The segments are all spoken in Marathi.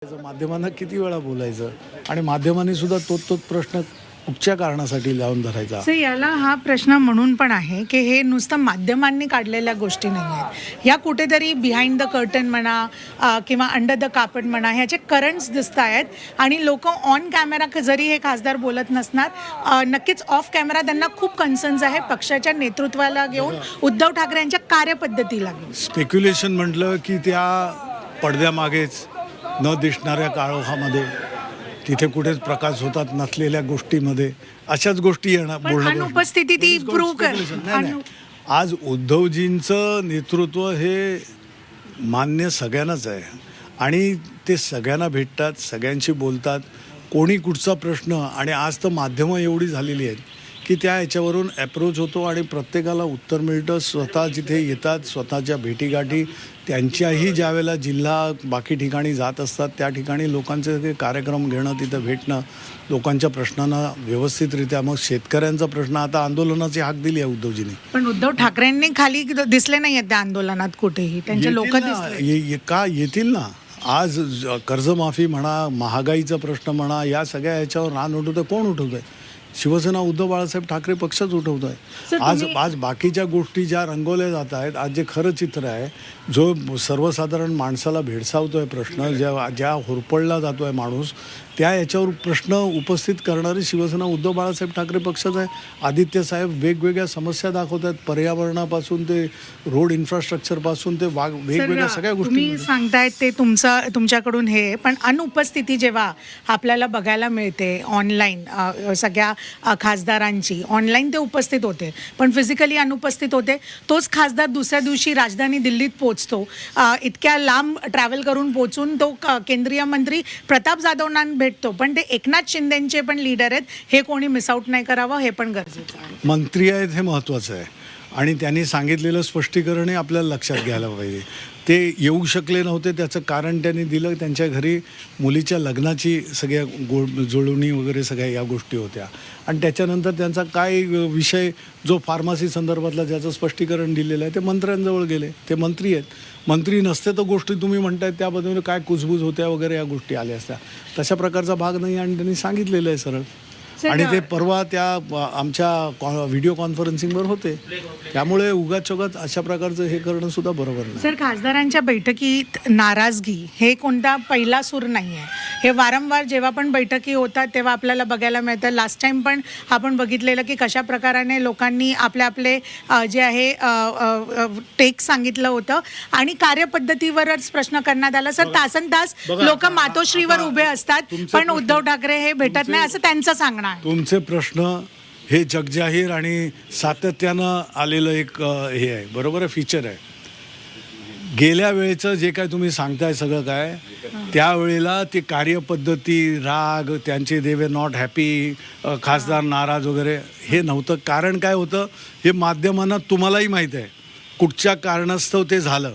माध्यमांना किती वेळा बोलायचं आणि माध्यमांनी सुद्धा तोच प्रश्न कुठच्या कारणासाठी लावून धरायचा. याला हा प्रश्न म्हणून पण आहे की हे नुसतं माध्यमांनी काढलेल्या गोष्टी नाही आहेत, या कुठेतरी बिहाइंड द कर्टन म्हणा किंवा अंडर द कार्पेट म्हणा, ह्याचे करंट्स दिसत आहेत आणि लोक ऑन कॅमेरा जरी हे खासदार बोलत नसणार, नक्कीच ऑफ कॅमेरा त्यांना खूप कन्सर्न्स आहे पक्षाच्या नेतृत्वाला घेऊन, उद्धव ठाकरे यांच्या कार्यपद्धतीला घेऊन. स्पेक्युलेशन म्हटलं की त्या पडद्यामागेच न दिसणाऱ्या काळोखामध्ये तिथे कुठेच प्रकाश होतात नसलेल्या गोष्टीमध्ये अशाच गोष्टी येणार बोलणं. अनुपस्थिती ती प्रूव्ह कर. आज उद्धवजींचं नेतृत्व हे मान्य सगळ्यांनाच आहे आणि ते सगळ्यांना भेटतात, सगळ्यांशी बोलतात, कोणी कुठचा प्रश्न. आणि आज तर माध्यमं एवढी झालेली आहेत की त्या याच्यावरून अप्रोच होतो आणि प्रत्येकाला उत्तर मिळतं. स्वतः जिथे येतात, स्वतःच्या भेटीगाठी त्यांच्याही ज्यावेळेला जिल्हा बाकी ठिकाणी जात असतात त्या ठिकाणी लोकांचे सगळे कार्यक्रम घेणं, तिथं भेटणं, लोकांच्या प्रश्नांना व्यवस्थितरित्या. मग शेतकऱ्यांचा प्रश्न, आता आंदोलनाची हाक दिली आहे उद्धवजींनी, पण उद्धव ठाकरेंनी खाली दिसले नाही आहेत त्या आंदोलनात कुठेही, त्यांचे लोक दिसले का येतील ना. आज कर्जमाफी म्हणा, महागाईचा प्रश्न म्हणा, या सगळ्या ह्याच्यावर रान उठवतं. कोण उठवतं आहे? शिवसेना, उद्धव बाळासाहेब ठाकरे पक्षच उठवतो आहे. आज बाकीच्या गोष्टी ज्या रंगवल्या जात आहेत, आज जे खरं चित्र आहे, जो सर्वसाधारण माणसाला भेडसावतो आहे प्रश्न, ज्या होरपळला जातो आहे माणूस, त्या याच्यावर प्रश्न उपस्थित करणारी शिवसेना, उद्धव बाळासाहेब ठाकरे पक्षच आहे. आदित्य साहेब वेगवेगळ्या समस्या दाखवत आहेत, पर्यावरणापासून ते रोड इन्फ्रास्ट्रक्चरपासून ते वेगवेगळ्या सगळ्या गोष्टी तुम्ही सांगतायत ते तुमच्याकडून हे. पण अनुपस्थिती जेव्हा आपल्याला बघायला मिळते ऑनलाईन, सगळ्या खासदारांची ऑनलाईन ते उपस्थित होते पण फिजिकली अनुपस्थित होते, तोच खासदार दुसऱ्या दिवशी राजधानी दिल्लीत पोहोचतो, इतक्या लांब ट्रॅव्हल करून पोहोचून तो केंद्रीय मंत्री प्रताप जाधवांना भेटतो. पण ते एकनाथ शिंदेचे पण लीडर आहेत, हे कोणी मिसआउट नाही करावं, हे पण गरजेचं आहे. मंत्री आहेत हे महत्त्वाचं आहे आणि त्यांनी सांगितलेलं स्पष्टीकरणही आपल्याला लक्षात घ्यायला पाहिजे. ते येऊ शकले नव्हते, त्याचं कारण त्यांनी दिलं. त्यांच्या घरी मुलीच्या लग्नाची सगळ्या जुळवणी वगैरे सगळ्या या गोष्टी होत्या आणि त्याच्यानंतर त्यांचा काय विषय जो फार्मसी संदर्भातला ज्याचं स्पष्टीकरण दिलेलं आहे ते मंत्र्यांजवळ गेले. ते मंत्री आहेत. मंत्री नसते तर गोष्टी तुम्ही म्हणतायत त्याबद्दल काय कुजबूज होत्या वगैरे या गोष्टी आल्या असत्या. तशा प्रकारचा भाग नाही आणि त्यांनी सांगितलेलं आहे सरळ. आणि ते परवा त्या आमच्या व्हिडिओ कॉन्फरन्सिंगवर होते, त्यामुळे उगाच अशा प्रकारचं हे करणं सुद्धा बरोबर नाही. सर, खासदारांच्या बैठकीत नाराजगी हे कोणता पहिला सूर नाही आहे. हे वारंवार जेव्हा पण बैठकी होतात तेव्हा आपल्याला बघायला मिळतं. लास्ट टाइम पण आपण बघितलेलं की कशा प्रकाराने लोकांनी आपले जे आहे टेक सांगितलं होतं आणि कार्यपद्धतीवरच प्रश्न करण्यात आला. सर, तासन तास लोक मातोश्रीवर उभे असतात पण उद्धव ठाकरे हे भेटत नाही असं त्यांचं सांगणं. तुमचे प्रश्न हे जगजाहीर आणि सातत्यानं आलेलं एक हे आहे, बरोबर आहे, फीचर आहे. गेल्या वेळेचं जे काय तुम्ही सांगताय सगळं काय, त्यावेळेला ती कार्यपद्धती, राग, त्यांचे दे वर नॉट हॅपी, खासदार नाराज वगैरे हे नव्हतं. कारण काय होतं हे माध्यमांना तुम्हालाही माहीत आहे, कुठच्या कारणास्तव ते झालं.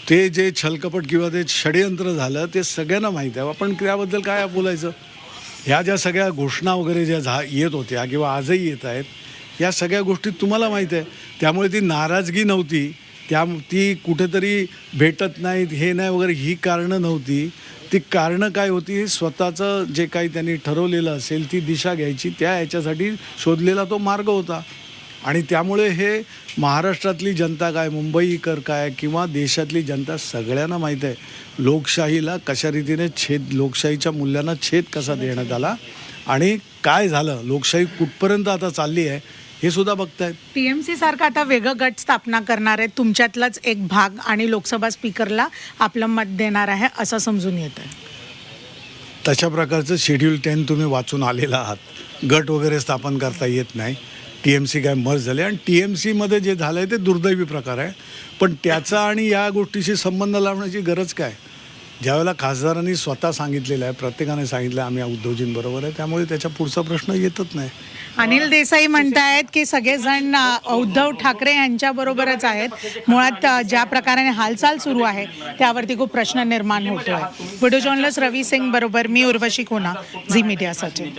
ते जे छलकपट किंवा ते षडयंत्र झालं ते सगळ्यांना माहीत आहे. आपण त्याबद्दल काय बोलायचं. ह्या ज्या सगळ्या घोषणा वगैरे ज्या येत होत्या किंवा आजही येत आहेत, या सगळ्या गोष्टी तुम्हाला माहीत आहे. त्यामुळे ती नाराजगी नव्हती, ती कुठेतरी भेटत नाहीत हे नाही वगैरे ही कारणं नव्हती. ती कारणं काय होती, स्वतःचं जे काही त्यांनी ठरवलेलं असेल ती दिशा घ्यायची, त्या ह्याच्यासाठी शोधलेला तो मार्ग होता. आणि त्यामुळे हे महाराष्ट्रातली जनता काय, मुंबईकर काय किंवा देशातली जनता सगळ्यांना माहीत आहे लोकशाहीला कशा रीतीने लोकशाहीच्या मूल्यांना छेद कसा देण्यात आला आणि काय झालं, लोकशाही कुठपर्यंत आता चालली आहे हे सुद्धा बघतायत. टीएमसी सारखा आता वेगळं गट स्थापना करणार आहे, तुमच्यातलाच एक भाग, आणि लोकसभा स्पीकरला आपलं मत देणार आहे असं समजून येतं. तशा प्रकारचं शेड्यूल 10 तुम्ही वाचून आलेला आहात. गट वगैरे स्थापन करता येत नाही. TMC काय मर्ज झाले आणि TMCमध्ये जे झालं आहे ते दुर्दैवी प्रकार आहे. पण त्याचा आणि या गोष्टीशी संबंध लावण्याची गरज काय. ज्यावेळेला खासदारांनी स्वतः सांगितलेलं आहे, प्रत्येकाने सांगितलं आहे आम्ही उद्धवजींबरोबर आहे, त्यामुळे त्याच्या पुढचा प्रश्न येतच नाही. अनिल देसाई म्हणतायत की सगळेजण उद्धव ठाकरे यांच्याबरोबरच आहेत. मुळात ज्या प्रकारे हालचाल सुरू आहे त्यावरती खूप प्रश्न निर्माण होतो आहे. व्हिडिओ जर्नलिस्ट रवी सिंग बरोबर मी उर्वशी खोना, झी मीडियासाठी.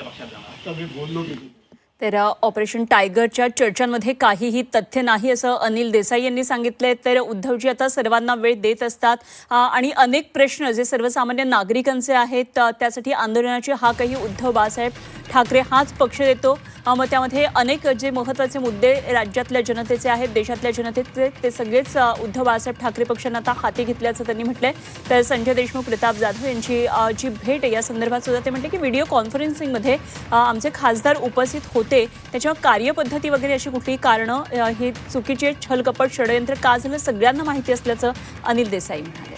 तर ऑपरेशन टायगरच्या चर्चांमध्ये काहीही तथ्य नाही असं अनिल देसाई यांनी सांगितलंय. तर उद्धवजी आता सर्वांना वेळ देत असतात आणि अनेक प्रश्न जे सर्वसामान्य नागरिकांचे आहेत त्यासाठी आंदोलनाची हाकही उद्धव बाळासाहेब ठाकरे हाच पक्ष देतो. मग त्यामध्ये अनेक जे महत्त्वाचे मुद्दे राज्यातल्या जनतेचे आहेत, देशातल्या जनतेचे, ते सगळेच उद्धव बाळासाहेब ठाकरे पक्षानं आता हाती घेतल्याचं त्यांनी म्हटलंय. तर संजय देशमुख, प्रताप जाधव यांची जी भेट या संदर्भात सुद्धा ते म्हटले की व्हिडिओ कॉन्फरन्सिंगमध्ये आमचे खासदार उपस्थित होते, त्याच्यावर कार्यपद्धती वगैरे अशी कुठलीही कारणं, ही चुकीची छलकपट षडयंत्र का झालं सगळ्यांना माहिती असल्याचं अनिल देसाई म्हणाले.